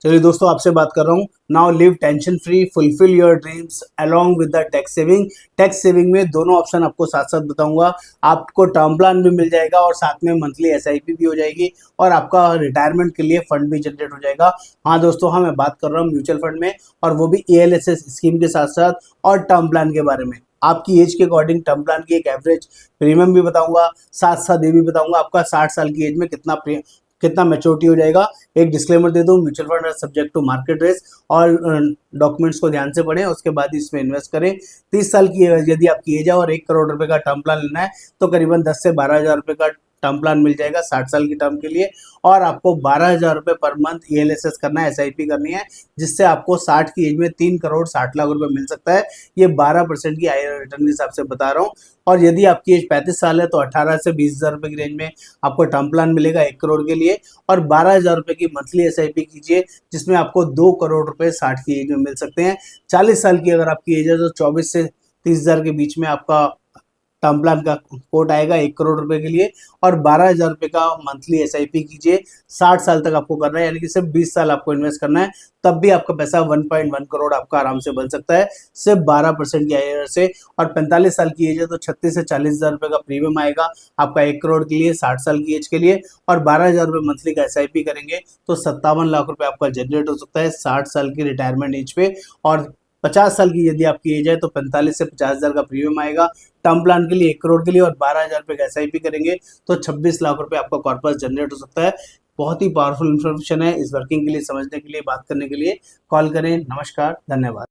चलिए दोस्तों, आपसे बात कर रहा हूँ। Now live tension free, fulfil your dreams along with the tax saving. Tax saving में दोनों ऑप्शन आपको साथ साथ बताऊंगा। आपको टर्म प्लान भी मिल जाएगा और साथ में मंथली एसआईपी भी हो जाएगी और आपका रिटायरमेंट के लिए फंड भी जनरेट हो जाएगा। हाँ दोस्तों, हाँ मैं बात कर रहा हूँ म्यूचुअल फंड में, और वो भी एएलएसएस स्कीम के साथ साथ और टर्म प्लान के बारे में। आपकी एज के अकॉर्डिंग टर्म प्लान की एक एवरेज प्रीमियम भी बताऊंगा, साथ साथ ये भी बताऊंगा आपका 60 साल की एज में कितना मैच्योरिटी हो जाएगा। एक डिस्क्लेमर दे दूं, म्यूचुअल फंड है सब्जेक्ट टू मार्केट रिस्क, और डॉक्यूमेंट्स को ध्यान से पढ़ें, उसके बाद इसमें इन्वेस्ट करें। 30 साल की यदि आपकी एज है और 1 करोड़ रुपए का टर्म प्लान लेना है तो करीबन 10 से 12 हज़ार रुपए का टर्म प्लान मिल जाएगा 60 साल की टर्म के लिए। और आपको 12 हज़ार रुपए पर मंथ एएलएसएस करना है, एसआईपी करनी है, जिससे आपको 60 की एज में 3 करोड़ 60 लाख रुपए मिल सकता है। ये 12% की आई रिटर्न के हिसाब से बता रहा हूँ। और यदि आपकी एज 35 साल है तो 18 से 20 हज़ार रुपए की रेंज में आपको टर्म प्लान मिलेगा 1 करोड़ के लिए। और 12 हज़ार रुपए की मंथली एसआईपी कीजिए, जिसमें आपको 2 करोड़ रुपए 60 की एज में मिल सकते हैं। 40 साल की अगर आपकी एज है तो 24 से 30 हज़ार के बीच में आपका टर्म प्लान का कोट आएगा 1 करोड़ रुपए के लिए। और 12 हज़ार रुपए का मंथली एसआईपी कीजिए। 60 साल तक आपको करना है, यानी कि सिर्फ 20 साल आपको इन्वेस्ट करना है, तब भी आपका पैसा 1.1 करोड़ आपका आराम से बन सकता है, सिर्फ 12% की आईआरआर से। और 45 साल की एज है तो 36 से 40 हज़ार रुपए का प्रीमियम आएगा आपका 1 करोड़ के लिए 60 साल की एज के लिए। और 12 हज़ार रुपए मंथली का एसआईपी करेंगे तो 57 लाख रुपए आपका जनरेट हो सकता है 60 साल की रिटायरमेंट एज पे। और 50 साल की यदि आपकी एज है तो 45 से 50 हज़ार का प्रीमियम आएगा टर्म प्लान के लिए 1 करोड़ के लिए। और 12 हज़ार रुपए का एसआईपी करेंगे तो 26 लाख रुपए आपका कॉर्पस जनरेट हो सकता है। बहुत ही पावरफुल इन्फॉर्मेशन है। इस वर्किंग के लिए, समझने के लिए, बात करने के लिए कॉल करें। नमस्कार, धन्यवाद।